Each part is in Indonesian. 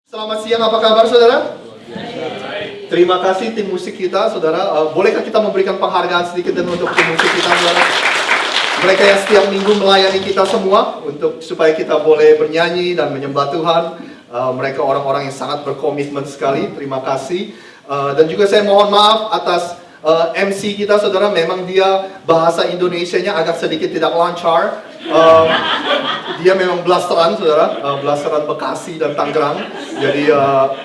Selamat siang, apa kabar saudara? Terima kasih tim musik kita, saudara. Bolehkah kita memberikan penghargaan sedikit dan untuk tim musik kita, saudara? Mereka yang setiap minggu melayani kita semua untuk supaya kita boleh bernyanyi dan menyembah Tuhan. Mereka orang-orang yang sangat berkomitmen sekali. Terima kasih. Dan juga saya mohon maaf atas MC kita, saudara. Memang dia bahasa Indonesianya agak sedikit tidak lancar. Dia memang blasteran, saudara, blasteran Bekasi dan Tangerang. Jadi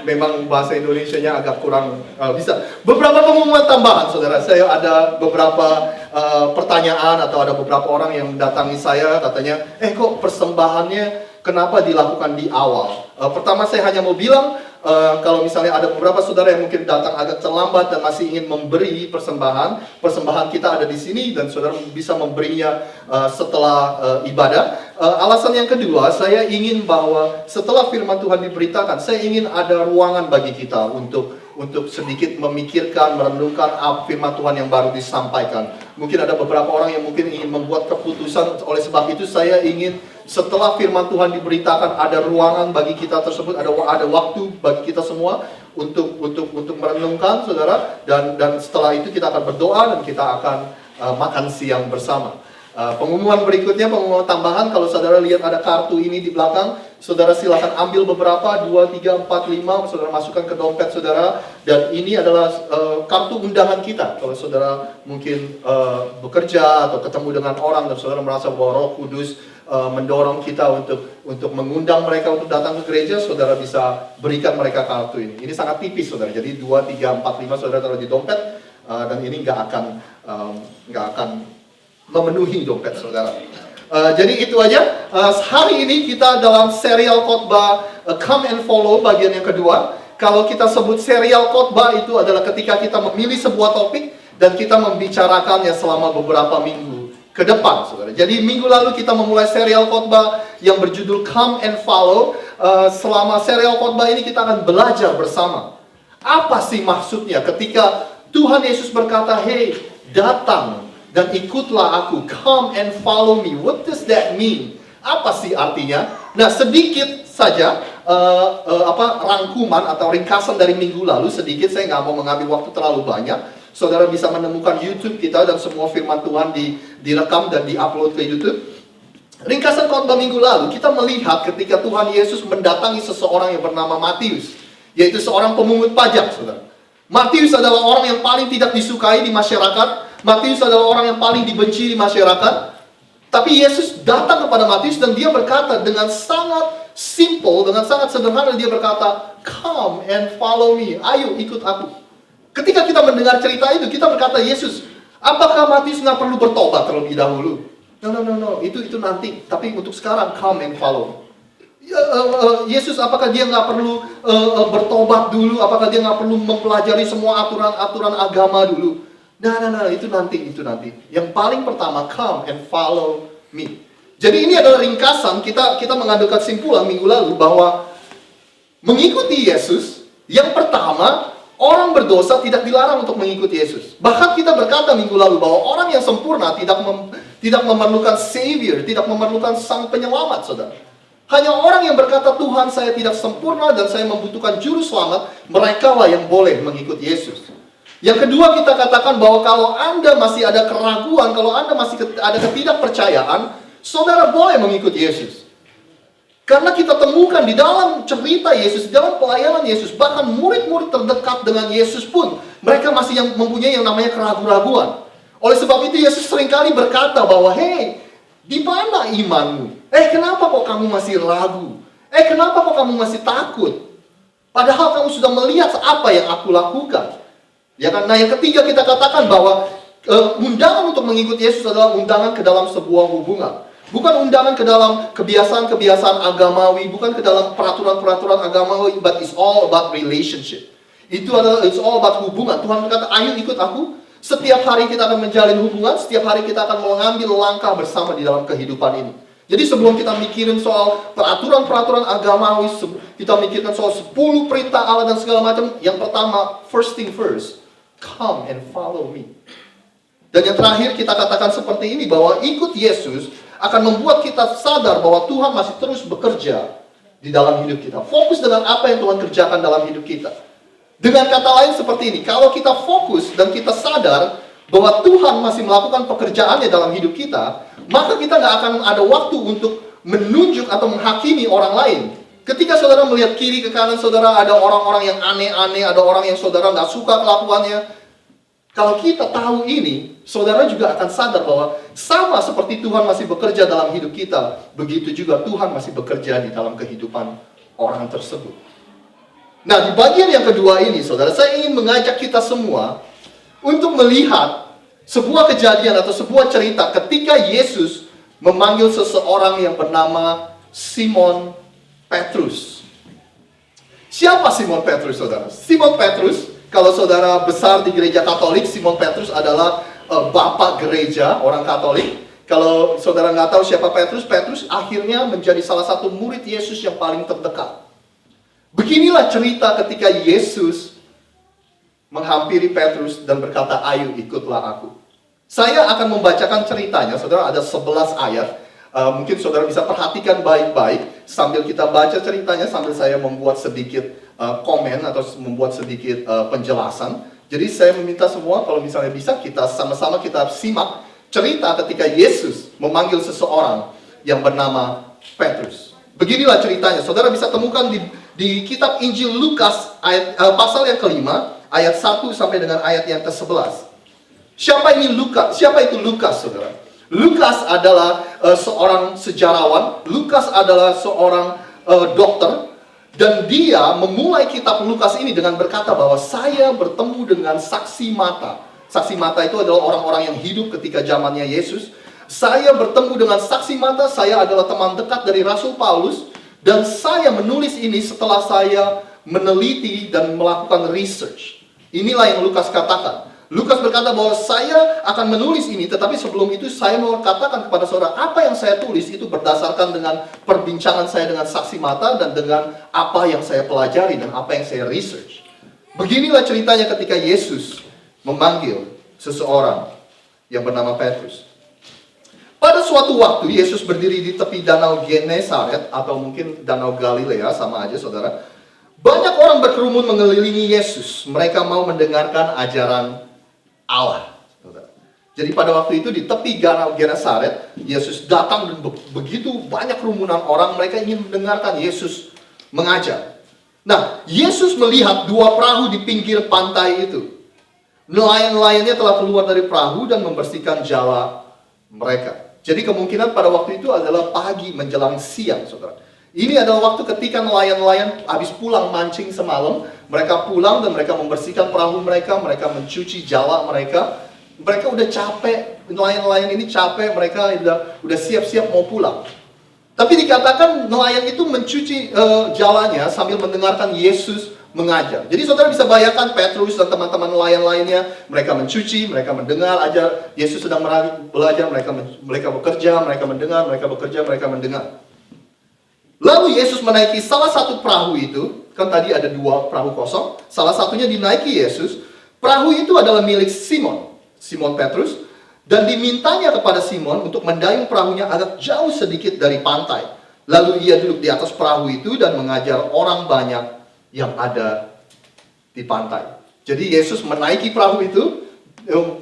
memang bahasa Indonesianya agak kurang bisa. Beberapa pengumuman tambahan, saudara. Saya ada beberapa pertanyaan atau ada beberapa orang yang datangi saya katanya, kok persembahannya kenapa dilakukan di awal? Pertama saya hanya mau bilang, kalau misalnya ada beberapa saudara yang mungkin datang agak terlambat dan masih ingin memberi persembahan kita ada di sini dan saudara bisa memberinya setelah ibadah. Alasan yang kedua, saya ingin bahwa setelah firman Tuhan diberitakan, saya ingin ada ruangan bagi kita untuk sedikit memikirkan, merenungkan firman Tuhan yang baru disampaikan. Mungkin ada beberapa orang yang mungkin ingin membuat keputusan, oleh sebab itu saya ingin setelah firman Tuhan diberitakan ada ruangan bagi kita tersebut, ada waktu bagi kita semua untuk merenungkan, saudara, dan setelah itu kita akan berdoa dan kita akan makan siang bersama. Pengumuman berikutnya, pengumuman tambahan, kalau saudara lihat ada kartu ini di belakang, saudara silakan ambil beberapa, 2, 3, 4, 5, saudara masukkan ke dompet saudara, dan ini adalah kartu undangan kita. Kalau saudara mungkin bekerja atau ketemu dengan orang dan saudara merasa bahwa Roh Kudus mendorong kita untuk mengundang mereka untuk datang ke gereja, saudara bisa berikan mereka kartu ini. Ini sangat tipis, saudara, jadi 2, 3, 4, 5 saudara taruh di dompet, dan ini nggak akan memenuhi dompet saudara. Jadi itu aja. Hari ini kita dalam serial khotbah Come and Follow bagian yang kedua. Kalau kita sebut serial khotbah itu adalah ketika kita memilih sebuah topik dan kita membicarakannya selama beberapa minggu ke depan, saudara. Jadi minggu lalu kita memulai serial khotbah yang berjudul Come and Follow. Selama serial khotbah ini kita akan belajar bersama. Apa sih maksudnya ketika Tuhan Yesus berkata, "Hey, datang dan ikutlah aku, come and follow me." What does that mean? Apa sih artinya? Nah, sedikit saja rangkuman atau ringkasan dari minggu lalu, sedikit, saya nggak mau mengambil waktu terlalu banyak. Saudara bisa menemukan YouTube kita dan semua firman Tuhan direkam dan diupload ke YouTube. Ringkasan khotbah minggu lalu, kita melihat ketika Tuhan Yesus mendatangi seseorang yang bernama Matius, yaitu seorang pemungut pajak, saudara. Matius adalah orang yang paling tidak disukai di masyarakat. Matius adalah orang yang paling dibenci di masyarakat. Tapi Yesus datang kepada Matius dan dia berkata dengan sangat simple, dengan sangat sederhana, dia berkata, "Come and follow me." Ayo ikut aku. Ketika kita mendengar cerita itu, kita berkata, Yesus, apakah Matius nggak perlu bertobat terlebih dahulu? No, itu nanti. Tapi untuk sekarang, come and follow. Yesus, apakah dia nggak perlu bertobat dulu? Apakah dia nggak perlu mempelajari semua aturan agama dulu? Nah, itu nanti. Yang paling pertama, come and follow me. Jadi ini adalah ringkasan, kita mengambil kesimpulan minggu lalu bahwa mengikuti Yesus, yang pertama, orang berdosa tidak dilarang untuk mengikuti Yesus. Bahkan kita berkata minggu lalu bahwa orang yang sempurna tidak memerlukan Savior, tidak memerlukan Sang Penyelamat, saudara. Hanya orang yang berkata, "Tuhan, saya tidak sempurna dan saya membutuhkan juru selamat," mereka lah yang boleh mengikuti Yesus. Yang kedua, kita katakan bahwa kalau Anda masih ada keraguan, kalau Anda masih ada ketidakpercayaan, saudara boleh mengikuti Yesus. Karena kita temukan di dalam cerita Yesus, di dalam pelayanan Yesus, bahkan murid-murid terdekat dengan Yesus pun, mereka masih mempunyai yang namanya keraguan-keraguan. Oleh sebab itu Yesus seringkali berkata bahwa, "Hey, di mana imanmu? Kenapa kok kamu masih ragu? Kenapa kok kamu masih takut? Padahal kamu sudah melihat apa yang aku lakukan." Ya kan? Nah, yang ketiga kita katakan bahwa undangan untuk mengikuti Yesus adalah undangan ke dalam sebuah hubungan. Bukan undangan ke dalam kebiasaan-kebiasaan agamawi, bukan ke dalam peraturan-peraturan agamawi, but it's all about relationship. It's all about hubungan. Tuhan berkata, "Ayo ikut aku." Setiap hari kita akan menjalin hubungan, setiap hari kita akan mengambil langkah bersama di dalam kehidupan ini. Jadi sebelum kita mikirin soal peraturan-peraturan agamawi, kita mikirkan soal 10 perintah Allah dan segala macam, yang pertama, first thing first, come and follow me. Dan yang terakhir kita katakan seperti ini, bahwa ikut Yesus akan membuat kita sadar bahwa Tuhan masih terus bekerja di dalam hidup kita. Fokus dengan apa yang Tuhan kerjakan dalam hidup kita. Dengan kata lain seperti ini, kalau kita fokus dan kita sadar bahwa Tuhan masih melakukan pekerjaannya dalam hidup kita, maka kita nggak akan ada waktu untuk menunjuk atau menghakimi orang lain. Ketika saudara melihat kiri ke kanan saudara, ada orang-orang yang aneh-aneh, ada orang yang saudara nggak suka kelakuannya. Kalau kita tahu ini, saudara juga akan sadar bahwa sama seperti Tuhan masih bekerja dalam hidup kita, begitu juga Tuhan masih bekerja di dalam kehidupan orang tersebut. Nah, di bagian yang kedua ini, saudara, saya ingin mengajak kita semua untuk melihat sebuah kejadian atau sebuah cerita ketika Yesus memanggil seseorang yang bernama Simon Petrus. Siapa Simon Petrus, saudara? Simon Petrus, kalau saudara besar di gereja Katolik, Simon Petrus adalah bapak gereja orang Katolik. Kalau saudara nggak tahu siapa Petrus, Petrus akhirnya menjadi salah satu murid Yesus yang paling terdekat. Beginilah cerita ketika Yesus menghampiri Petrus dan berkata, "Ayo ikutlah aku." Saya akan membacakan ceritanya, saudara, ada 11 ayat. Mungkin saudara bisa perhatikan baik-baik sambil kita baca ceritanya, sambil saya membuat sedikit komen atau membuat sedikit penjelasan. Jadi saya meminta semua kalau misalnya bisa kita sama-sama kita simak cerita ketika Yesus memanggil seseorang yang bernama Petrus. Beginilah ceritanya. Saudara bisa temukan di kitab Injil Lukas pasal yang kelima, ayat 1 sampai dengan ayat yang ke-11. Siapa itu Lukas, saudara? Lukas adalah seorang sejarawan. Lukas adalah seorang dokter. Dan dia memulai kitab Lukas ini dengan berkata bahwa saya bertemu dengan saksi mata. Saksi mata itu adalah orang-orang yang hidup ketika zamannya Yesus. Saya bertemu dengan saksi mata, saya adalah teman dekat dari Rasul Paulus. Dan saya menulis ini setelah saya meneliti dan melakukan research. Inilah yang Lukas katakan. Lukas berkata bahwa saya akan menulis ini, tetapi sebelum itu saya mau katakan kepada saudara, apa yang saya tulis itu berdasarkan dengan perbincangan saya dengan saksi mata dan dengan apa yang saya pelajari dan apa yang saya research. Beginilah ceritanya ketika Yesus memanggil seseorang yang bernama Petrus. Pada suatu waktu Yesus berdiri di tepi danau Genesaret atau mungkin danau Galilea, sama aja saudara. Banyak orang berkerumun mengelilingi Yesus. Mereka mau mendengarkan ajaran Allah. Jadi pada waktu itu di tepi danau Genesaret, Yesus datang dan begitu banyak kerumunan orang, mereka ingin mendengarkan Yesus mengajar. Nah, Yesus melihat dua perahu di pinggir pantai itu. Nelayan-nelayannya telah keluar dari perahu dan membersihkan jala mereka. Jadi kemungkinan pada waktu itu adalah pagi menjelang siang, saudara. Ini adalah waktu ketika nelayan-nelayan habis pulang mancing semalam. Mereka pulang dan mereka membersihkan perahu mereka, mereka mencuci jala mereka. Mereka udah capek, nelayan-nelayan ini capek, mereka udah siap-siap mau pulang. Tapi dikatakan nelayan itu mencuci jalanya sambil mendengarkan Yesus mengajar. Jadi saudara bisa bayangkan Petrus dan teman-teman nelayan lainnya, mereka mencuci, mereka mendengar ajar Yesus sedang belajar, mereka bekerja, mereka mendengar, mereka bekerja, mereka mendengar. Lalu Yesus menaiki salah satu perahu itu, kan tadi ada dua perahu kosong, salah satunya dinaiki Yesus. Perahu itu adalah milik Simon Petrus, dan dimintanya kepada Simon untuk mendayung perahunya agak jauh sedikit dari pantai. Lalu ia duduk di atas perahu itu dan mengajar orang banyak yang ada di pantai. Jadi Yesus menaiki perahu itu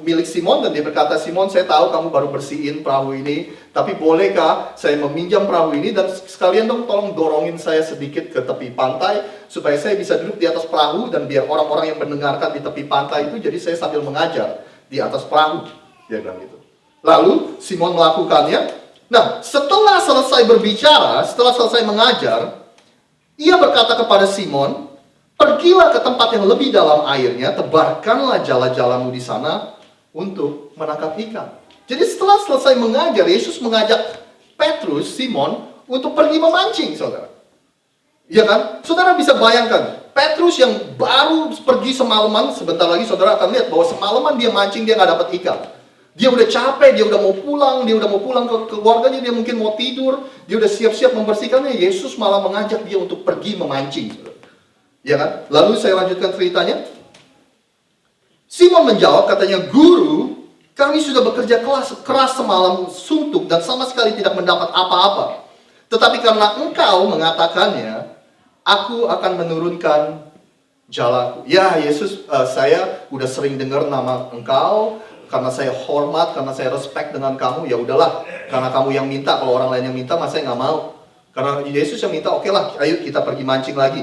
milik Simon dan dia berkata, "Simon, saya tahu kamu baru bersihin perahu ini, tapi bolehkah saya meminjam perahu ini dan sekalian dong tolong dorongin saya sedikit ke tepi pantai supaya saya bisa duduk di atas perahu dan biar orang-orang yang mendengarkan di tepi pantai itu jadi saya sambil mengajar di atas perahu." Dia bilang gitu. Lalu Simon melakukannya. Nah, setelah selesai berbicara, setelah selesai mengajar, ia berkata kepada Simon, "Pergilah ke tempat yang lebih dalam airnya, tebarkanlah jala-jalamu di sana untuk menangkap ikan." Jadi setelah selesai mengajar, Yesus mengajak Petrus, Simon, untuk pergi memancing, saudara. Iya kan? Saudara bisa bayangkan, Petrus yang baru pergi semalaman, sebentar lagi saudara akan lihat bahwa semalaman dia mancing, dia nggak dapat ikan. Dia udah capek, dia udah mau pulang ke keluarganya, dia mungkin mau tidur, dia udah siap-siap membersihkannya. Yesus malah mengajak dia untuk pergi memancing. Ya kan? Lalu saya lanjutkan ceritanya. Simon menjawab, katanya, "Guru, kami sudah bekerja keras semalam suntuk dan sama sekali tidak mendapat apa-apa. Tetapi karena engkau mengatakannya, aku akan menurunkan jalaku. Ya Yesus, saya udah sering dengar nama engkau, karena saya hormat, karena saya respect dengan kamu, ya udahlah, karena kamu yang minta, kalau orang lain yang minta, masa saya nggak mau. Karena Yesus yang minta, oke lah, ayo kita pergi mancing lagi,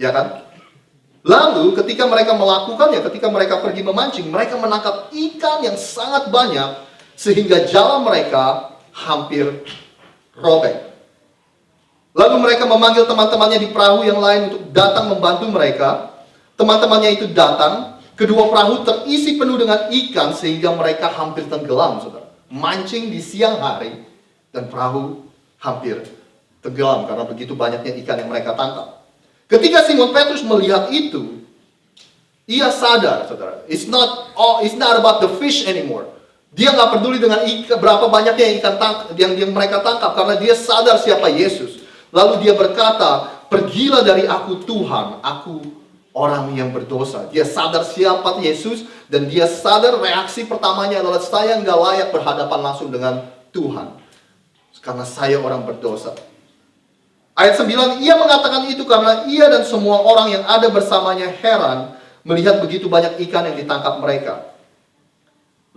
ya kan? Lalu ketika mereka melakukannya, ketika mereka pergi memancing, mereka menangkap ikan yang sangat banyak, sehingga jala mereka hampir robek. Lalu mereka memanggil teman-temannya di perahu yang lain untuk datang membantu mereka. Teman-temannya itu datang, kedua perahu terisi penuh dengan ikan sehingga mereka hampir tenggelam, saudara. Mancing di siang hari dan perahu hampir tenggelam karena begitu banyaknya ikan yang mereka tangkap. Ketika Simon Petrus melihat itu, ia sadar, saudara. It's not about the fish anymore. Dia nggak peduli dengan berapa banyaknya ikan yang mereka tangkap karena dia sadar siapa Yesus. Lalu dia berkata, pergilah dari aku Tuhan, aku orang yang berdosa. Dia sadar siapa Yesus dan dia sadar reaksi pertamanya adalah saya nggak layak berhadapan langsung dengan Tuhan. Karena saya orang berdosa. Ayat 9, ia mengatakan itu karena ia dan semua orang yang ada bersamanya heran melihat begitu banyak ikan yang ditangkap mereka.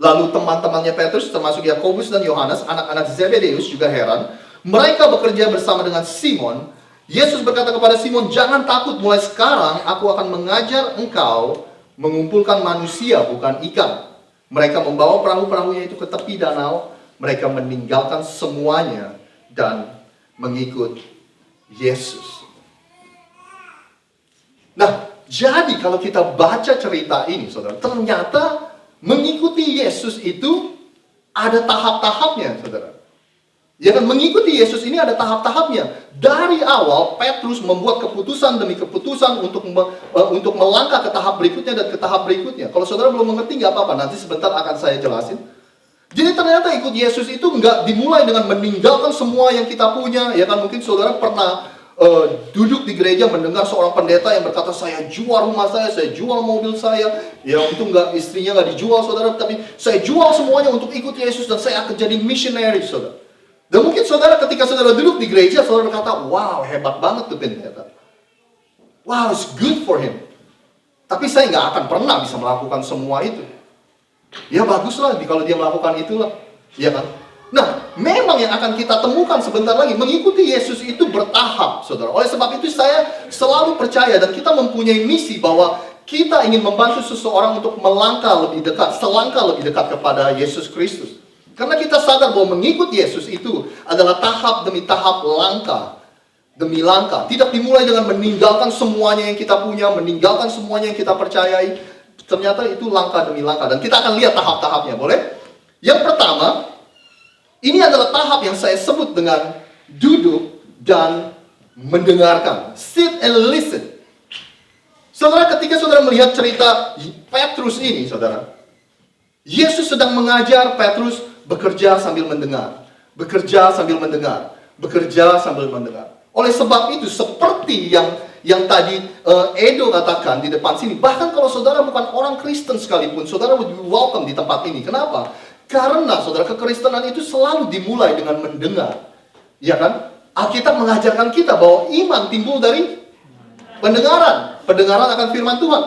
Lalu teman-temannya Petrus termasuk Yakobus dan Yohanes, anak-anak Zebedeus juga heran. Mereka bekerja bersama dengan Simon. Yesus berkata kepada Simon, jangan takut, mulai sekarang aku akan mengajar engkau mengumpulkan manusia bukan ikan. Mereka membawa perahu-perahunya itu ke tepi danau. Mereka meninggalkan semuanya dan mengikut Yesus. Nah, jadi kalau kita baca cerita ini, saudara, ternyata mengikuti Yesus itu ada tahap-tahapnya, saudara. Ya kan, mengikuti Yesus ini ada tahap-tahapnya. Dari awal Petrus membuat keputusan demi keputusan untuk melangkah ke tahap berikutnya dan ke tahap berikutnya. Kalau saudara belum mengerti nggak apa-apa, nanti sebentar akan saya jelasin. Jadi ternyata ikut Yesus itu nggak dimulai dengan meninggalkan semua yang kita punya. Ya kan, mungkin saudara pernah duduk di gereja mendengar seorang pendeta yang berkata, saya jual rumah saya jual mobil saya. Ya untung nggak, istrinya nggak dijual saudara, tapi saya jual semuanya untuk ikut Yesus dan saya akan jadi missionary, saudara. Dan mungkin saudara ketika saudara duduk di gereja, saudara berkata, wow hebat banget tuh pendeta. Wow, it's good for him. Tapi saya nggak akan pernah bisa melakukan semua itu. Ya baguslah kalau dia melakukan itulah. Ya kan? Nah, memang yang akan kita temukan sebentar lagi, mengikuti Yesus itu bertahap, saudara. Oleh sebab itu saya selalu percaya dan kita mempunyai misi bahwa kita ingin membantu seseorang untuk melangkah lebih dekat, selangkah lebih dekat kepada Yesus Kristus. Karena kita sadar bahwa mengikut Yesus itu adalah tahap demi tahap, langkah demi langkah. Tidak dimulai dengan meninggalkan semuanya yang kita punya, meninggalkan semuanya yang kita percayai. Ternyata itu langkah demi langkah. Dan kita akan lihat tahap-tahapnya, boleh? Yang pertama, ini adalah tahap yang saya sebut dengan duduk dan mendengarkan. Sit and listen. Saudara, ketika saudara melihat cerita Petrus ini, saudara, Yesus sedang mengajar Petrus bekerja sambil mendengar, bekerja sambil mendengar, bekerja sambil mendengar. Oleh sebab itu, seperti yang tadi Edo katakan di depan sini, bahkan kalau saudara bukan orang Kristen sekalipun, saudara would be welcome di tempat ini. Kenapa? Karena saudara, kekristenan itu selalu dimulai dengan mendengar. Ya kan? Alkitab mengajarkan kita bahwa iman timbul dari pendengaran. Pendengaran akan firman Tuhan.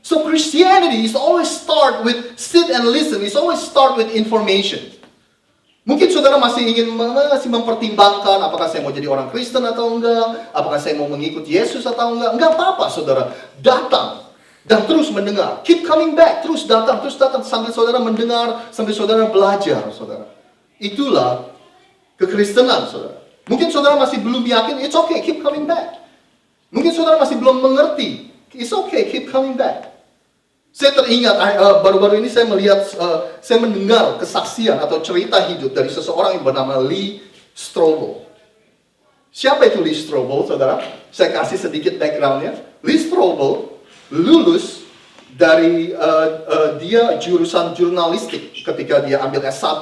So Christianity is always start with sit and listen. It's always start with information. Mungkin saudara masih mempertimbangkan apakah saya mau jadi orang Kristen atau enggak, apakah saya mau mengikut Yesus atau enggak. Enggak apa-apa saudara. Datang dan terus mendengar. Keep coming back. Terus datang sambil saudara mendengar, sambil saudara belajar, saudara. Itulah kekristenan, saudara. Mungkin saudara masih belum yakin, it's okay, keep coming back. Mungkin saudara masih belum mengerti, it's okay, keep coming back. Saya teringat, baru-baru ini saya melihat, saya mendengar kesaksian atau cerita hidup dari seseorang yang bernama Lee Strobel. Siapa itu Lee Strobel, saudara? Saya kasih sedikit backgroundnya. Lee Strobel lulus dari, dia jurusan jurnalistik ketika dia ambil S1.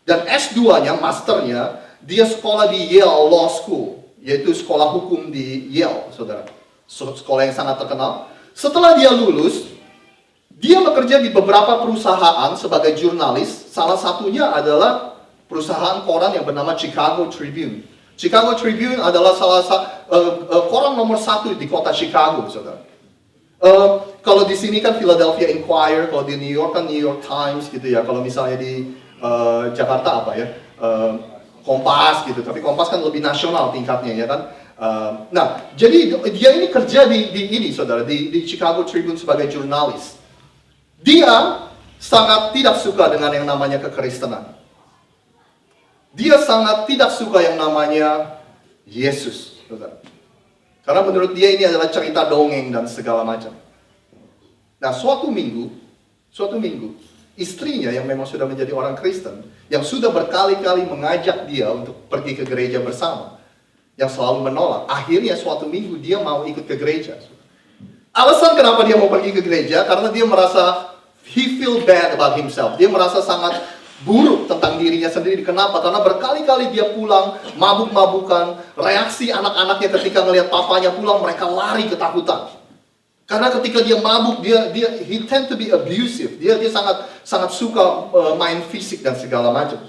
Dan S2-nya, masternya, dia sekolah di Yale Law School, yaitu sekolah hukum di Yale, saudara. Sekolah yang sangat terkenal. Setelah dia lulus, dia bekerja di beberapa perusahaan sebagai jurnalis. Salah satunya adalah perusahaan koran yang bernama Chicago Tribune. Chicago Tribune adalah salah satu koran nomor 1 di kota Chicago, saudara. Kalau di sini kan Philadelphia Inquirer, kalau di New York kan New York Times gitu ya. Kalau misalnya di Jakarta apa ya, Kompas gitu. Tapi Kompas kan lebih nasional tingkatnya ya kan. Nah, jadi dia ini kerja di ini saudara, di Chicago Tribune sebagai jurnalis. Dia sangat tidak suka dengan yang namanya kekristenan. Dia sangat tidak suka yang namanya Yesus, saudara. Karena menurut dia ini adalah cerita dongeng dan segala macam. Nah, suatu minggu, istrinya yang memang sudah menjadi orang Kristen, yang sudah berkali-kali mengajak dia untuk pergi ke gereja bersama, yang selalu menolak. Akhirnya suatu minggu dia mau ikut ke gereja. Alasan kenapa dia mau pergi ke gereja, karena dia merasa he feel bad about himself. Dia merasa sangat buruk tentang dirinya sendiri. Kenapa? Karena berkali-kali dia pulang mabuk-mabukan. Reaksi anak-anaknya ketika melihat papanya pulang, mereka lari ketakutan. Karena ketika dia mabuk, he tend to be abusive. Dia sangat suka main fisik dan segala macam.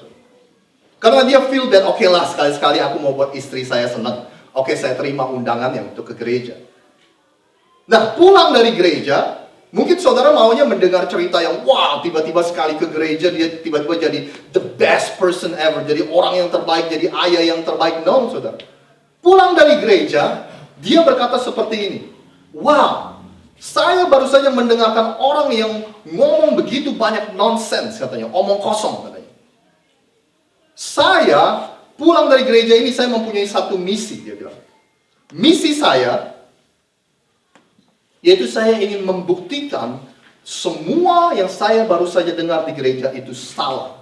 Karena dia feel that oke lah, sekali-sekali aku mau buat istri saya senang. Oke, saya terima undangannya untuk ke gereja. Nah, pulang dari gereja, mungkin saudara maunya mendengar cerita yang wow, tiba-tiba sekali ke gereja dia tiba-tiba jadi the best person ever, jadi orang yang terbaik, jadi ayah yang terbaik. No, saudara. Pulang dari gereja, dia berkata seperti ini. Wow, saya baru saja mendengarkan orang yang ngomong begitu banyak nonsense katanya, omong kosong katanya. Saya pulang dari gereja ini, saya mempunyai satu misi, dia bilang. Misi saya yaitu saya ingin membuktikan semua yang saya baru saja dengar di gereja itu salah.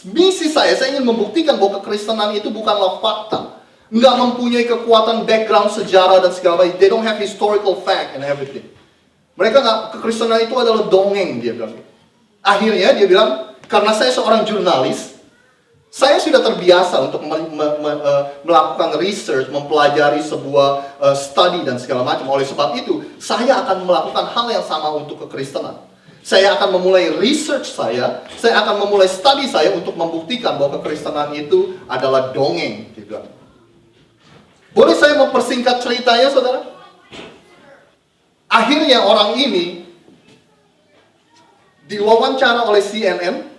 Misi saya ingin membuktikan bahwa kekristenan itu bukanlah fakta. Nggak mempunyai kekuatan background sejarah dan segala macam. They don't have historical fact and everything. Mereka nggak, kekristenan itu adalah dongeng, dia bilang. Akhirnya dia bilang, karena saya seorang jurnalis, saya sudah terbiasa untuk melakukan research, mempelajari sebuah study dan segala macam. Oleh sebab itu, saya akan melakukan hal yang sama untuk kekristenan. Saya akan memulai research saya akan memulai study saya untuk membuktikan bahwa kekristenan itu adalah dongeng. Gitu. Boleh saya mempersingkat ceritanya, saudara? Akhirnya orang ini diwawancara oleh CNN,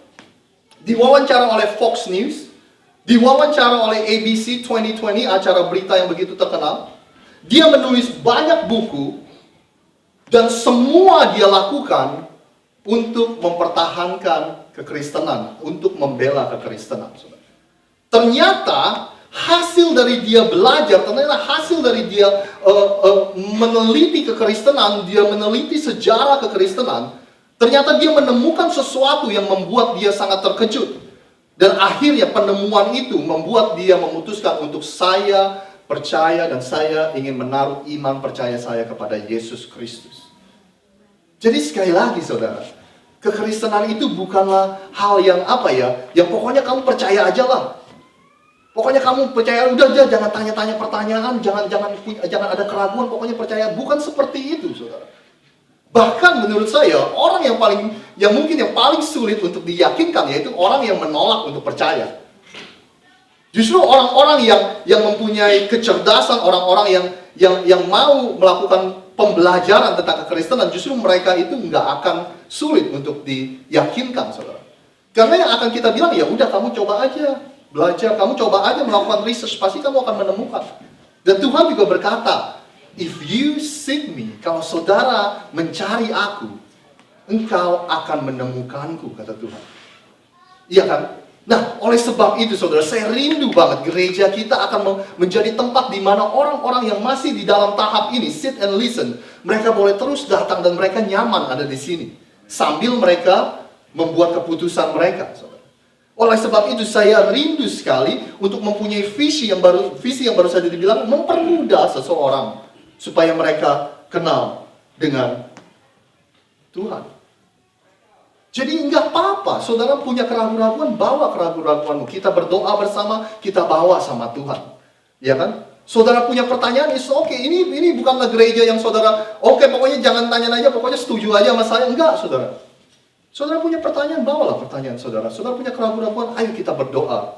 diwawancara oleh Fox News, diwawancara oleh ABC 2020, acara berita yang begitu terkenal. Dia menulis banyak buku, dan semua dia lakukan untuk mempertahankan kekristenan, untuk membela kekristenan. Ternyata hasil dari dia belajar, ternyata hasil dari dia meneliti kekristenan, dia meneliti sejarah kekristenan, ternyata dia menemukan sesuatu yang membuat dia sangat terkejut. Dan akhirnya penemuan itu membuat dia memutuskan untuk saya percaya dan saya ingin menaruh iman percaya saya kepada Yesus Kristus. Jadi sekali lagi saudara, kekristenan itu bukanlah hal yang apa ya, yang pokoknya kamu percaya aja lah. Pokoknya kamu percaya, udah jangan tanya-tanya pertanyaan, jangan ada keraguan, pokoknya percaya. Bukan seperti itu saudara. Bahkan menurut saya, orang yang mungkin paling sulit untuk diyakinkan yaitu orang yang menolak untuk percaya. Justru orang-orang yang mempunyai kecerdasan, orang-orang yang mau melakukan pembelajaran tentang kekristenan, justru mereka itu nggak akan sulit untuk diyakinkan, saudara. Karena yang akan kita bilang, ya udah kamu coba aja belajar, kamu coba aja melakukan research, pasti kamu akan menemukan. Dan Tuhan juga berkata, if you seek me, kalau saudara mencari aku, engkau akan menemukanku, kata Tuhan. Iya kan? Nah, oleh sebab itu saudara, saya rindu banget gereja kita akan menjadi tempat di mana orang-orang yang masih di dalam tahap ini, sit and listen, mereka boleh terus datang dan mereka nyaman ada di sini. Sambil mereka membuat keputusan mereka, saudara. Oleh sebab itu saya rindu sekali untuk mempunyai visi yang baru saja dibilang, mempermudah seseorang supaya mereka kenal dengan Tuhan. Jadi enggak apa-apa, saudara punya keraguan-keraguan, bawa keraguan-keraguanmu. Kita berdoa bersama, kita bawa sama Tuhan. Ya kan? Saudara punya pertanyaan, it's okay. Ini bukanlah gereja yang saudara, oke, pokoknya jangan tanya-tanya, pokoknya setuju aja sama saya. Enggak, saudara. Saudara punya pertanyaan, bawalah pertanyaan saudara. Saudara punya keraguan-keraguan, ayo kita berdoa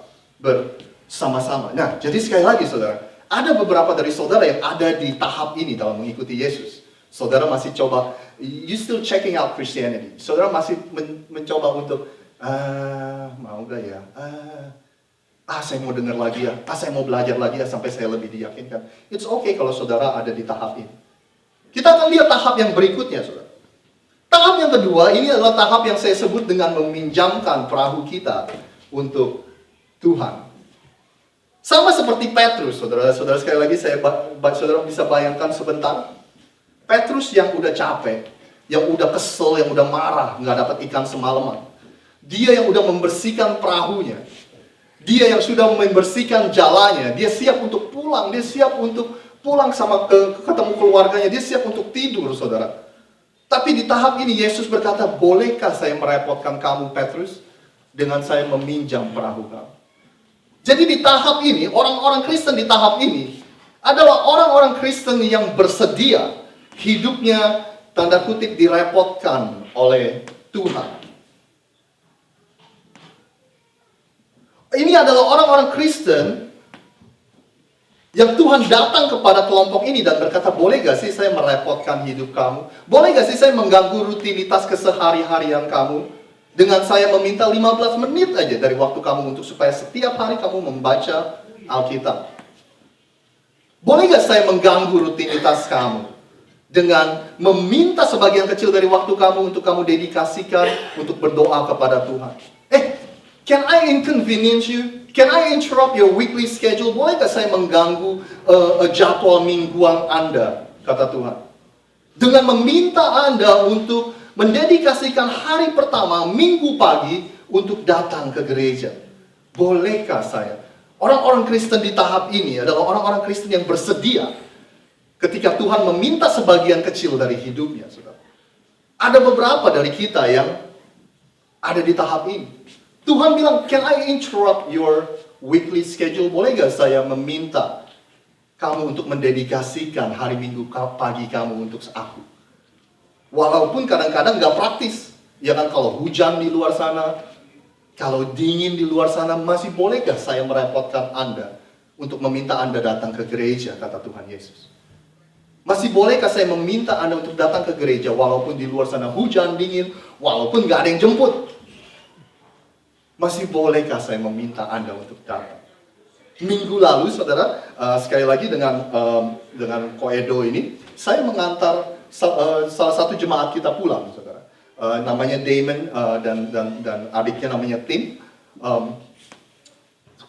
sama-sama. Nah, jadi sekali lagi saudara, ada beberapa dari saudara yang ada di tahap ini dalam mengikuti Yesus. Saudara masih coba, you still checking out Christianity. Saudara masih mencoba untuk, mau gak ya? Saya mau dengar lagi ya. Saya mau belajar lagi ya sampai saya lebih diyakinkan. It's okay kalau saudara ada di tahap ini. Kita akan lihat tahap yang berikutnya, saudara. Tahap yang kedua, ini adalah tahap yang saya sebut dengan meminjamkan perahu kita untuk Tuhan. Sama seperti Petrus, saudara-saudara, sekali lagi saudara bisa bayangkan sebentar. Petrus yang udah capek, yang udah kesel, yang udah marah, nggak dapat ikan semalaman. Dia yang udah membersihkan perahunya. Dia yang sudah membersihkan jalannya. Dia siap untuk pulang, dia siap untuk pulang sama ketemu keluarganya, dia siap untuk tidur, saudara. Tapi di tahap ini Yesus berkata, bolehkah saya merepotkan kamu Petrus dengan saya meminjam perahu kamu? Jadi di tahap ini, orang-orang Kristen di tahap ini adalah orang-orang Kristen yang bersedia hidupnya tanda kutip direpotkan oleh Tuhan. Ini adalah orang-orang Kristen yang Tuhan datang kepada kelompok ini dan berkata, boleh gak sih saya merepotkan hidup kamu? Boleh gak sih saya mengganggu rutinitas kesehari-harian kamu? Dengan saya meminta 15 menit aja dari waktu kamu untuk supaya setiap hari kamu membaca Alkitab. Boleh gak saya mengganggu rutinitas kamu? Dengan meminta sebagian kecil dari waktu kamu untuk kamu dedikasikan untuk berdoa kepada Tuhan. Can I inconvenience you? Can I interrupt your weekly schedule? Bolehkah saya mengganggu jadwal mingguan Anda? Kata Tuhan. Dengan meminta Anda untuk mendedikasikan hari pertama, minggu pagi, untuk datang ke gereja. Bolehkah saya? Orang-orang Kristen di tahap ini adalah orang-orang Kristen yang bersedia ketika Tuhan meminta sebagian kecil dari hidupnya. Saudara. Ada beberapa dari kita yang ada di tahap ini. Tuhan bilang, can I interrupt your weekly schedule? Boleh gak saya meminta kamu untuk mendedikasikan hari Minggu pagi kamu untuk aku? Walaupun kadang-kadang gak praktis. Ya kan, kalau hujan di luar sana, kalau dingin di luar sana, masih boleh gak saya merepotkan Anda untuk meminta Anda datang ke gereja, kata Tuhan Yesus. Masih bolehkah saya meminta Anda untuk datang ke gereja walaupun di luar sana hujan, dingin, walaupun gak ada yang jemput? Masih bolehkah saya meminta Anda untuk datang? Minggu lalu, saudara, sekali lagi dengan Koedo ini, saya mengantar salah satu jemaat kita pulang, saudara. Namanya Damon dan adiknya namanya Tim.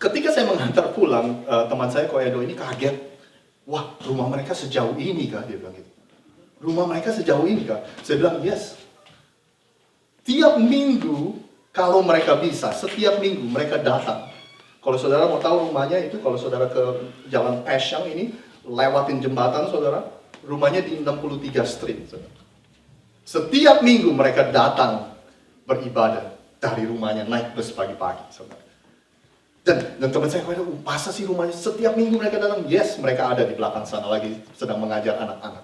Ketika saya mengantar pulang, teman saya Koedo ini kaget. Wah, rumah mereka sejauh ini kah? Dia bilang gitu. Rumah mereka sejauh ini kah? Saya bilang, yes. Tiap minggu, kalau mereka bisa, setiap minggu mereka datang. Kalau saudara mau tahu rumahnya itu, kalau saudara ke Jalan Pesyang ini, lewatin jembatan saudara, rumahnya di 63 Street. Saudara. Setiap minggu mereka datang beribadah dari rumahnya, naik bus pagi-pagi. Saudara. Dan teman saya, masa sih rumahnya setiap minggu mereka datang? Yes, mereka ada di belakang sana lagi sedang mengajar anak-anak.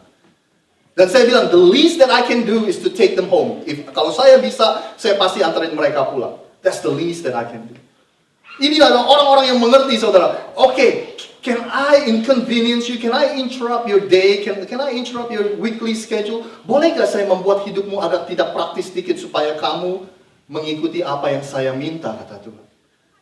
Dan saya bilang, the least that I can do is to take them home. Kalau saya bisa, saya pasti antarin mereka pulang. That's the least that I can do. Ini adalah orang-orang yang mengerti, saudara. Okay, can I inconvenience you? Can I interrupt your day? Can I interrupt your weekly schedule? Boleh gak saya membuat hidupmu agak tidak praktis sedikit supaya kamu mengikuti apa yang saya minta, kata Tuhan.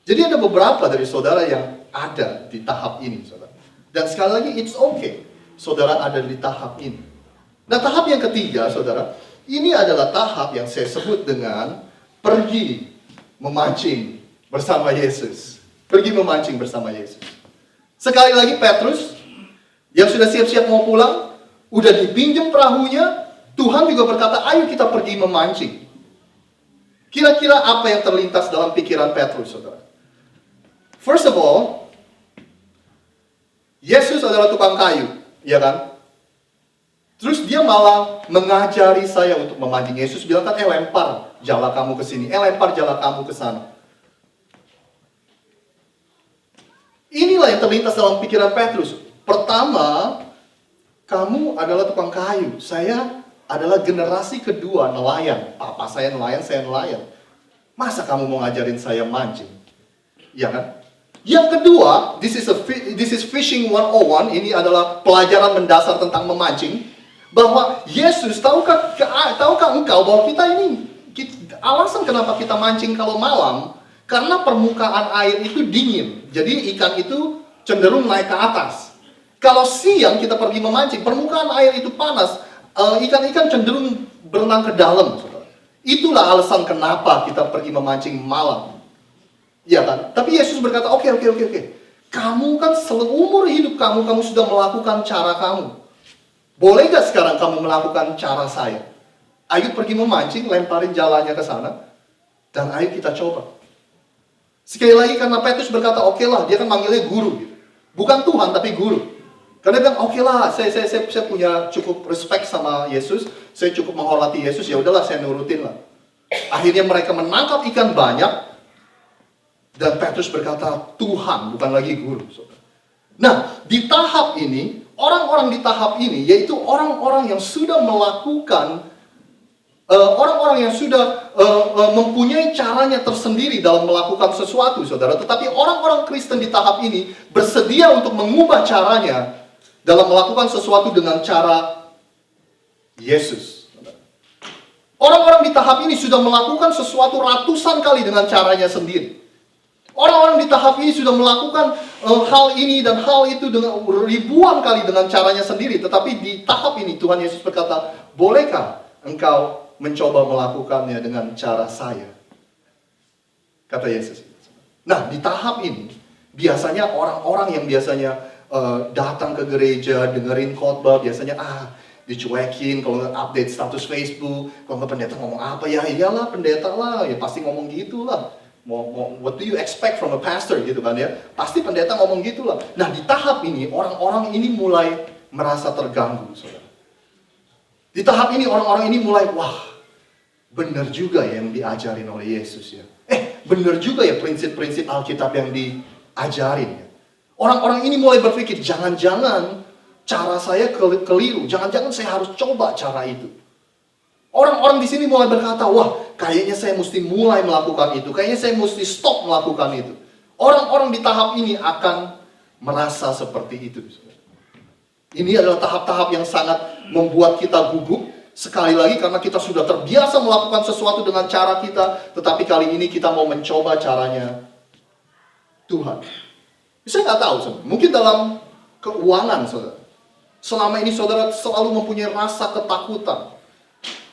Jadi ada beberapa dari saudara yang ada di tahap ini, saudara. Dan sekali lagi, it's okay. Saudara ada di tahap ini. Nah, tahap yang ketiga, saudara, ini adalah tahap yang saya sebut dengan pergi memancing bersama Yesus. Pergi memancing bersama Yesus. Sekali lagi Petrus, yang sudah siap-siap mau pulang, udah dipinjam perahunya, Tuhan juga berkata, ayo kita pergi memancing. Kira-kira apa yang terlintas dalam pikiran Petrus, saudara? First of all, Yesus adalah tukang kayu, ya kan? Terus dia malah mengajari saya untuk memancing. Yesus bilang kan, lempar jala kamu ke sini, lempar jala kamu ke sana. Inilah yang terlintas dalam pikiran Petrus. Pertama, kamu adalah tukang kayu. Saya adalah generasi kedua nelayan. Papa saya nelayan, saya nelayan. Masa kamu mau ngajarin saya mancing? Ya kan? Yang kedua, this is fishing 101. Ini adalah pelajaran mendasar tentang memancing. Bahwa Yesus, tahukah engkau bahwa alasan kenapa kita mancing kalau malam, karena permukaan air itu dingin. Jadi ikan itu cenderung naik ke atas. Kalau siang kita pergi memancing, permukaan air itu panas, ikan-ikan cenderung berenang ke dalam. Itulah alasan kenapa kita pergi memancing malam. Iya kan? Tapi Yesus berkata, oke. Kamu kan seumur hidup kamu sudah melakukan cara kamu. Boleh gak sekarang kamu melakukan cara saya? Ayo pergi memancing, lemparin jalannya ke sana, dan ayo kita coba. Sekali lagi karena Petrus berkata, oke lah, dia kan manggilnya guru. Gitu. Bukan Tuhan, tapi guru. Karena dia bilang, oke lah, saya punya cukup respect sama Yesus, saya cukup menghormati Yesus, ya udahlah saya nurutin lah. Akhirnya mereka menangkap ikan banyak, dan Petrus berkata, Tuhan, bukan lagi guru. Nah, di tahap ini, orang-orang di tahap ini, yaitu orang-orang yang sudah melakukan, orang-orang yang sudah mempunyai caranya tersendiri dalam melakukan sesuatu, saudara. Tetapi orang-orang Kristen di tahap ini bersedia untuk mengubah caranya dalam melakukan sesuatu dengan cara Yesus. Orang-orang di tahap ini sudah melakukan sesuatu ratusan kali dengan caranya sendiri. Orang-orang di tahap ini sudah melakukan hal ini dan hal itu dengan ribuan kali dengan caranya sendiri. Tetapi di tahap ini Tuhan Yesus berkata, bolehkah engkau mencoba melakukannya dengan cara saya? Kata Yesus. Nah, di tahap ini, biasanya orang-orang yang biasanya datang ke gereja, dengerin khotbah, biasanya dicuekin kalau update status Facebook, kalau pendeta ngomong apa, ya iyalah pendeta lah, ya pasti ngomong gitu lah. What do you expect from a pastor gitu kan ya? Pasti pendeta ngomong gitulah. Nah, di tahap ini orang-orang ini mulai merasa terganggu, saudara. Di tahap ini orang-orang ini mulai, wah, benar juga ya yang diajarin oleh Yesus ya. Benar juga ya prinsip-prinsip Alkitab yang diajarin ya. Orang-orang ini mulai berpikir, jangan-jangan cara saya keliru, jangan-jangan saya harus coba cara itu. Orang-orang di sini mulai berkata, wah, kayaknya saya mesti mulai melakukan itu. Kayaknya saya mesti stop melakukan itu. Orang-orang di tahap ini akan merasa seperti itu. Ini adalah tahap-tahap yang sangat membuat kita gugup. Sekali lagi karena kita sudah terbiasa melakukan sesuatu dengan cara kita. Tetapi kali ini kita mau mencoba caranya Tuhan. Saya nggak tahu, saudara. Mungkin dalam keuangan, saudara. Selama ini saudara selalu mempunyai rasa ketakutan.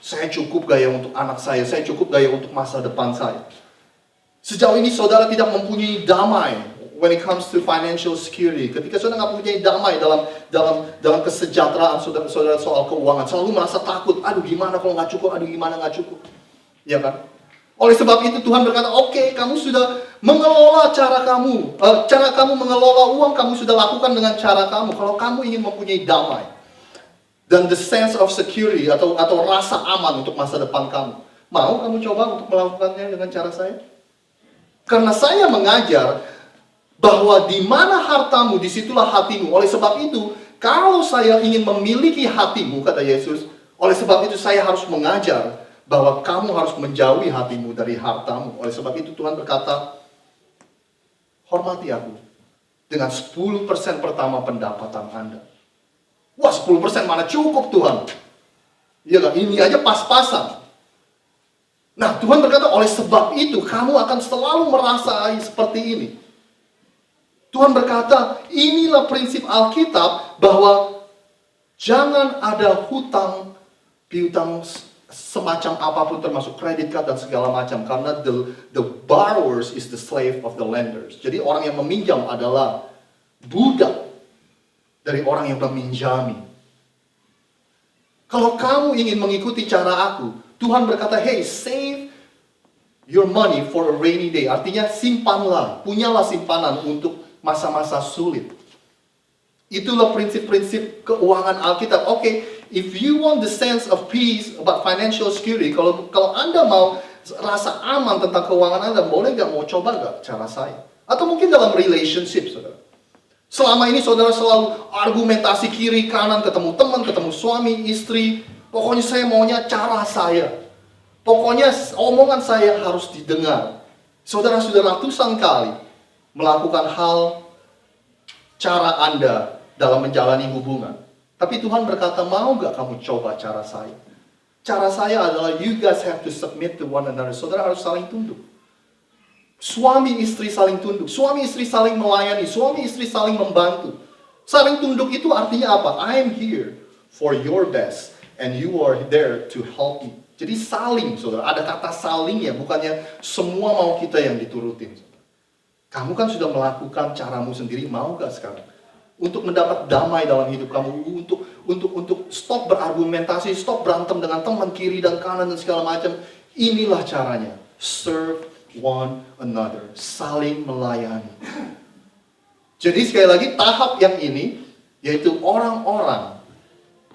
Saya cukup gaya untuk anak saya cukup gaya untuk masa depan saya. Sejauh ini saudara tidak mempunyai damai when it comes to financial security. Ketika saudara nggak mempunyai damai dalam kesejahteraan saudara soal keuangan, selalu merasa takut. Aduh gimana kalau nggak cukup? Aduh gimana nggak cukup? Ya kan? Oleh sebab itu Tuhan berkata, oke, kamu sudah mengelola cara kamu mengelola uang kamu sudah lakukan dengan cara kamu. Kalau kamu ingin mempunyai damai dan the sense of security atau rasa aman untuk masa depan kamu, mau kamu coba untuk melakukannya dengan cara saya? Karena saya mengajar bahwa di mana hartamu, disitulah hatimu. Oleh sebab itu, kalau saya ingin memiliki hatimu, kata Yesus, oleh sebab itu saya harus mengajar bahwa kamu harus menjauhi hatimu dari hartamu. Oleh sebab itu Tuhan berkata, hormati aku dengan 10% pertama pendapatan Anda. Wah, 10% mana cukup Tuhan? Iya kan? Ini aja pas-pasan. Nah, Tuhan berkata, oleh sebab itu kamu akan selalu merasai seperti ini. Tuhan berkata, inilah prinsip Alkitab bahwa jangan ada hutang, piutang semacam apapun termasuk kredit card dan segala macam. Karena the borrowers is the slave of the lenders. Jadi orang yang meminjam adalah budak dari orang yang meminjami. Kalau kamu ingin mengikuti cara aku, Tuhan berkata, hey, save your money for a rainy day. Artinya simpanlah, punyalah simpanan untuk masa-masa sulit. Itulah prinsip-prinsip keuangan Alkitab. Oke, if you want the sense of peace about financial security, kalau Anda mau rasa aman tentang keuangan Anda, boleh gak mau coba gak cara saya? Atau mungkin dalam relationship, saudara. Selama ini saudara selalu argumentasi kiri kanan, ketemu teman, ketemu suami, istri. Pokoknya saya maunya cara saya. Pokoknya omongan saya harus didengar. Saudara sudah ratusan kali melakukan hal cara Anda dalam menjalani hubungan. Tapi Tuhan berkata, mau gak kamu coba cara saya? Cara saya adalah you guys have to submit to one another. Saudara harus saling tunduk. Suami istri saling tunduk, suami istri saling melayani, suami istri saling membantu. Saling tunduk itu artinya apa? I am here for your best and you are there to help me. Jadi saling, saudara. Ada kata saling ya, bukannya semua mau kita yang diturutin. Kamu kan sudah melakukan caramu sendiri, mau gak sekarang? Untuk mendapat damai dalam hidup kamu, untuk stop berargumentasi, stop berantem dengan teman kiri dan kanan dan segala macam. Inilah caranya. Serve one another. Saling melayani. Jadi sekali lagi tahap yang ini, yaitu orang-orang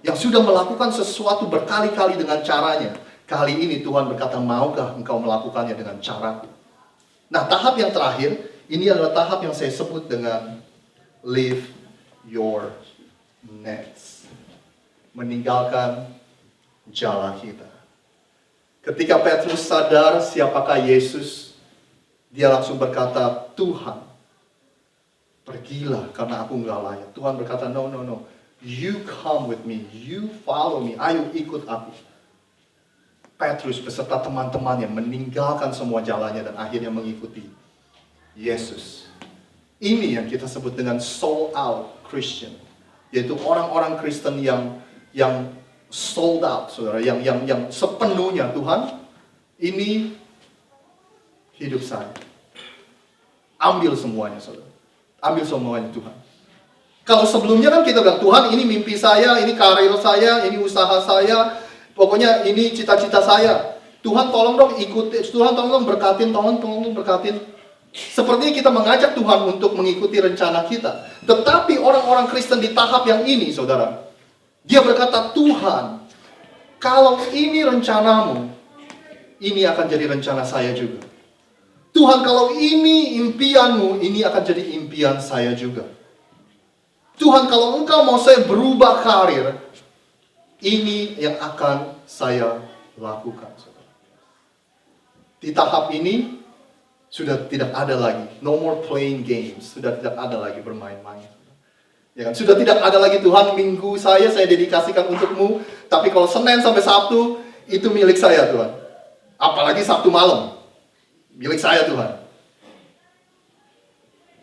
yang sudah melakukan sesuatu berkali-kali dengan caranya. Kali ini Tuhan berkata, maukah engkau melakukannya dengan caraku? Nah, tahap yang terakhir, ini adalah tahap yang saya sebut dengan leave your nets. Meninggalkan jalan kita. Ketika Petrus sadar siapakah Yesus, dia langsung berkata, Tuhan, pergilah karena aku nggak layak. Tuhan berkata, no. You come with me, you follow me, ayo ikut aku. Petrus beserta teman-temannya meninggalkan semua jalannya dan akhirnya mengikuti Yesus. Ini yang kita sebut dengan sold out Christian, yaitu orang-orang Kristen yang sold out, saudara, yang sepenuhnya Tuhan, ini hidup saya. Ambil semuanya, saudara. Ambil semuanya Tuhan. Kalau sebelumnya kan kita bilang, Tuhan ini mimpi saya, ini karir saya, ini usaha saya, pokoknya ini cita-cita saya. Tuhan tolong dong ikuti, Tuhan tolong dong berkatin, tolong berkatin. Sepertinya kita mengajak Tuhan untuk mengikuti rencana kita. Tetapi orang-orang Kristen di tahap yang ini, saudara, dia berkata, Tuhan, kalau ini rencanamu, ini akan jadi rencana saya juga. Tuhan, kalau ini impianmu, ini akan jadi impian saya juga. Tuhan, kalau engkau mau saya berubah karir, ini yang akan saya lakukan. Saudara. Di tahap ini, sudah tidak ada lagi, no more playing games, sudah tidak ada lagi bermain-main. Ya kan? Sudah tidak ada lagi, Tuhan, minggu saya dedikasikan untukmu, tapi kalau Senin sampai Sabtu, itu milik saya, Tuhan. Apalagi Sabtu malam, milik saya, Tuhan.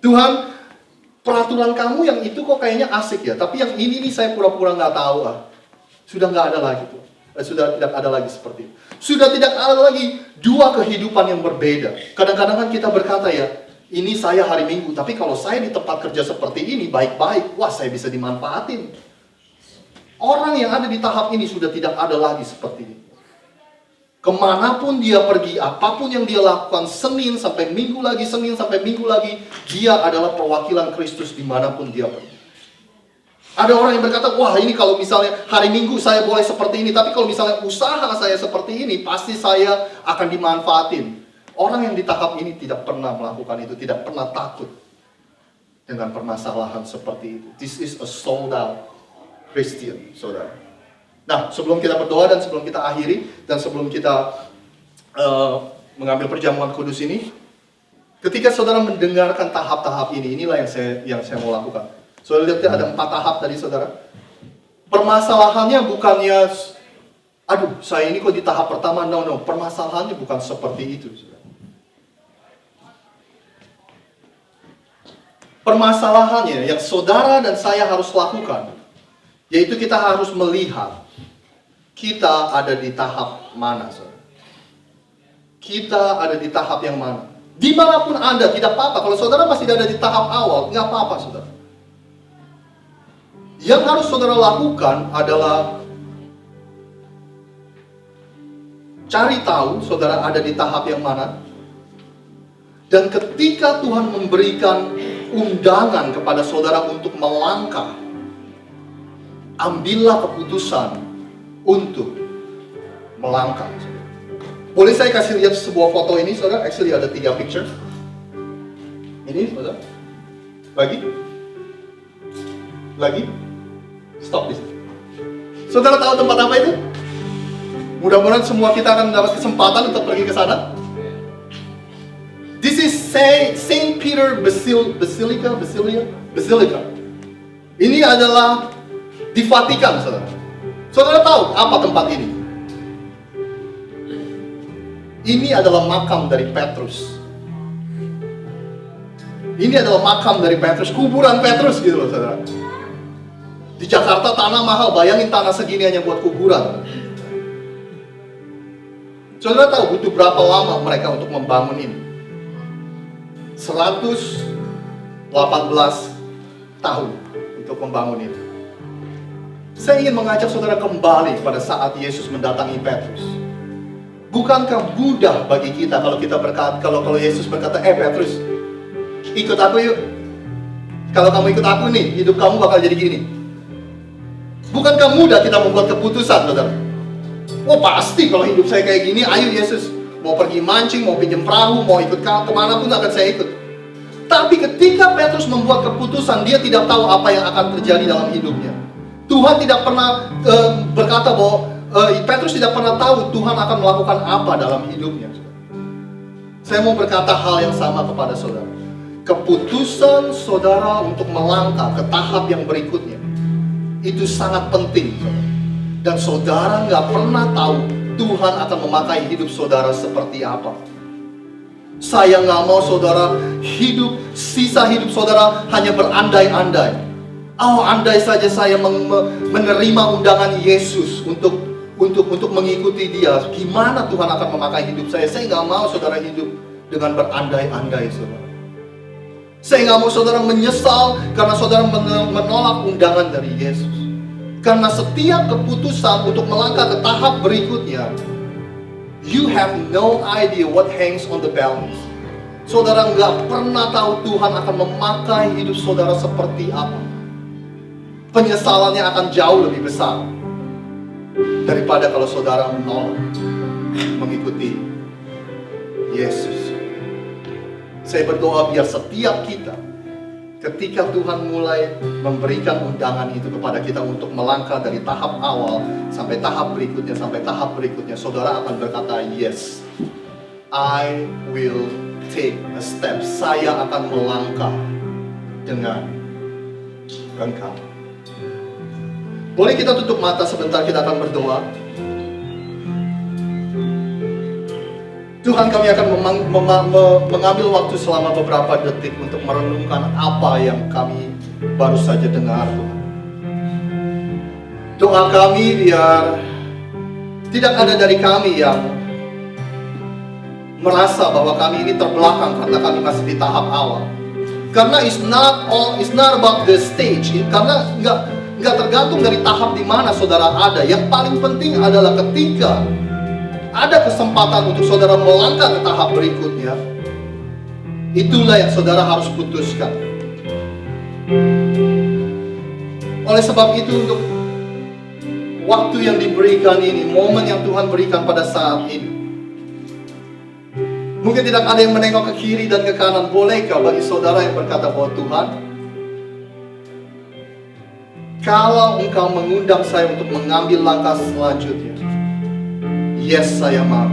Tuhan, peraturan kamu yang itu kok kayaknya asik ya, tapi yang ini nih saya pura-pura nggak tahu. Sudah nggak ada lagi, Tuhan. Sudah tidak ada lagi seperti itu. Sudah tidak ada lagi dua kehidupan yang berbeda. Kadang-kadang kan kita berkata ya, ini saya hari Minggu, tapi kalau saya di tempat kerja seperti ini, baik-baik, wah saya bisa dimanfaatin. Orang yang ada di tahap ini sudah tidak ada lagi seperti ini. Kemanapun dia pergi, apapun yang dia lakukan, Senin sampai Minggu lagi, Senin sampai Minggu lagi, dia adalah perwakilan Kristus dimanapun dia pergi. Ada orang yang berkata, wah ini kalau misalnya hari Minggu saya boleh seperti ini, tapi kalau misalnya usaha saya seperti ini, pasti saya akan dimanfaatin. Orang yang di tahap ini tidak pernah melakukan itu, tidak pernah takut dengan permasalahan seperti itu. This is a sold out Christian, saudara. Nah, sebelum kita berdoa dan sebelum kita akhiri, dan sebelum kita mengambil perjamuan kudus ini, ketika saudara mendengarkan tahap-tahap ini, inilah yang saya mau lakukan. Saudara lihat ada 4 tahap tadi, saudara. Permasalahannya bukannya, aduh saya ini kok di tahap pertama, no. Permasalahannya bukan seperti itu, saudara. Permasalahannya yang saudara dan saya harus lakukan, yaitu kita harus melihat kita ada di tahap mana, saudara. Kita ada di tahap yang mana. Dimanapun Anda, tidak apa-apa. Kalau saudara masih ada di tahap awal, nggak apa-apa, saudara. Yang harus saudara lakukan adalah cari tahu saudara ada di tahap yang mana. Dan ketika Tuhan memberikan undangan kepada saudara untuk melangkah, ambillah keputusan untuk melangkah. Boleh saya kasih lihat sebuah foto ini, saudara? Actually ada 3 picture. Ini, saudara. Lagi. Stop di sini. Saudara tahu tempat apa itu? Mudah-mudahan semua kita akan mendapat kesempatan untuk pergi ke sana. This is Saint Peter Basilica. Ini adalah di Vatikan, saudara. Saudara tahu apa tempat ini? Ini adalah makam dari Petrus. Ini adalah makam dari Petrus, kuburan Petrus gitu loh, saudara. Di Jakarta tanah mahal, bayangin tanah segini hanya buat kuburan. Saudara tahu butuh berapa lama mereka untuk membangun ini? 118 tahun untuk membangun ini. Saya ingin mengajak saudara kembali pada saat Yesus mendatangi Petrus. Bukankah mudah bagi kita kalau kita berkata, kalau Yesus berkata, Petrus, ikut aku yuk. Kalau kamu ikut aku nih, hidup kamu bakal jadi gini. Bukankah mudah kita membuat keputusan, saudara? Oh pasti kalau hidup saya kayak gini, ayo Yesus. Mau pergi mancing, mau pinjam perahu, mau ikut kemana pun akan saya ikut. Tapi ketika Petrus membuat keputusan, dia tidak tahu apa yang akan terjadi dalam hidupnya. Tuhan tidak pernah berkata bahwa Petrus tidak pernah tahu Tuhan akan melakukan apa dalam hidupnya. Saya mau berkata hal yang sama kepada saudara. Keputusan saudara untuk melangkah ke tahap yang berikutnya itu sangat penting, saudara. Dan saudara nggak pernah tahu Tuhan akan memakai hidup saudara seperti apa. Saya nggak mau saudara sisa hidup saudara hanya berandai-andai. Oh, andai saja saya menerima undangan Yesus untuk mengikuti Dia. Gimana Tuhan akan memakai hidup saya? Saya nggak mau saudara hidup dengan berandai-andai, saudara. Saya nggak mau saudara menyesal karena saudara menolak undangan dari Yesus. Karena setiap keputusan untuk melangkah ke tahap berikutnya, you have no idea what hangs on the balance. Saudara nggak pernah tahu Tuhan akan memakai hidup saudara seperti apa. Penyesalannya akan jauh lebih besar daripada kalau saudara menolak mengikuti Yesus. Saya berdoa biar setiap kita, ketika Tuhan mulai memberikan undangan itu kepada kita untuk melangkah dari tahap awal sampai tahap berikutnya, saudara akan berkata, yes, I will take a step. Saya akan melangkah dengan engkau. Boleh kita tutup mata sebentar, kita akan berdoa. Tuhan, kami akan mengambil waktu selama beberapa detik untuk merenungkan apa yang kami baru saja dengar, Tuhan. Doa kami biar tidak ada dari kami yang merasa bahwa kami ini terbelakang karena kami masih di tahap awal. Karena it's not about the stage. Karena nggak tergantung dari tahap di mana saudara ada. Yang paling penting adalah ketika ada kesempatan untuk saudara melangkah ke tahap berikutnya, itulah yang saudara harus putuskan. Oleh sebab itu, untuk waktu yang diberikan ini, momen yang Tuhan berikan pada saat ini, mungkin tidak ada yang menengok ke kiri dan ke kanan. Bolehkah bagi saudara yang berkata bahwa Tuhan, kalau Engkau mengundang saya untuk mengambil langkah selanjutnya, yes, saya mau.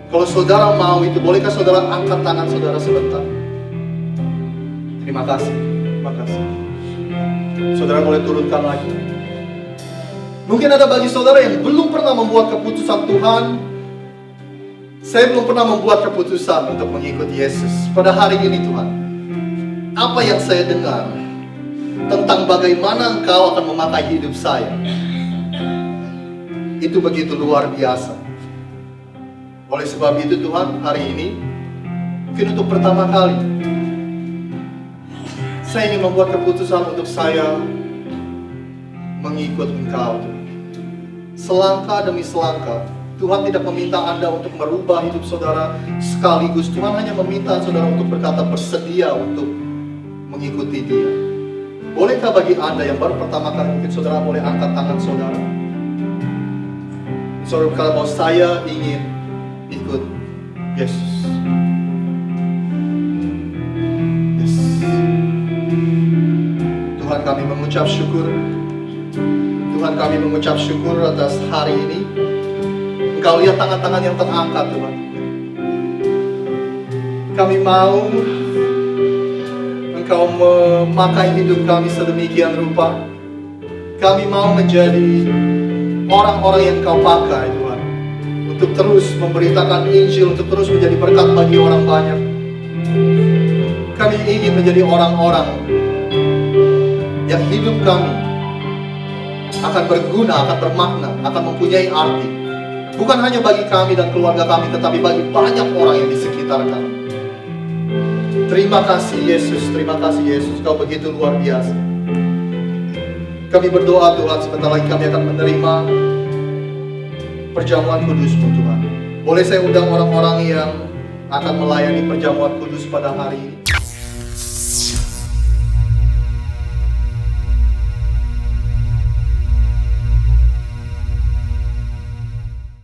Kalau saudara mau itu, bolehkah saudara angkat tangan saudara sebentar? Terima kasih. Terima kasih. Saudara boleh turunkan lagi. Mungkin ada bagi saudara yang belum pernah membuat keputusan, Tuhan, saya belum pernah membuat keputusan untuk mengikut Yesus. Pada hari ini, Tuhan, apa yang saya dengar tentang bagaimana Engkau akan memakai hidup saya, itu begitu luar biasa. Oleh sebab itu, Tuhan, hari ini mungkin untuk pertama kali saya ingin membuat keputusan untuk saya mengikut Engkau, Tuhan. Selangkah demi selangkah. Tuhan tidak meminta Anda untuk merubah hidup saudara sekaligus. Tuhan hanya meminta saudara untuk berkata bersedia untuk mengikuti Dia. Bolehkah bagi Anda yang baru pertama kali, mungkin saudara boleh angkat tangan saudara. Saudara berkata bahwa saya ingin ikut Yesus. Yes. Tuhan, kami mengucap syukur. Tuhan, kami mengucap syukur atas hari ini. Engkau lihat tangan-tangan yang terangkat, Tuhan. Kami mau Engkau memakai hidup kami sedemikian rupa. Kami mau menjadi orang-orang yang Engkau pakai, Tuhan, untuk terus memberitakan Injil, untuk terus menjadi berkat bagi orang banyak. Kami ingin menjadi orang-orang yang hidup kami akan berguna, akan bermakna, akan mempunyai arti. Bukan hanya bagi kami dan keluarga kami, tetapi bagi banyak orang yang di sekitar kami. Terima kasih Yesus, terima kasih Yesus, Kau begitu luar biasa. Kami berdoa Tuhan, sebentar lagi kami akan menerima perjamuan kudus-Mu Tuhan. Boleh saya undang orang-orang yang akan melayani perjamuan kudus pada hari ini?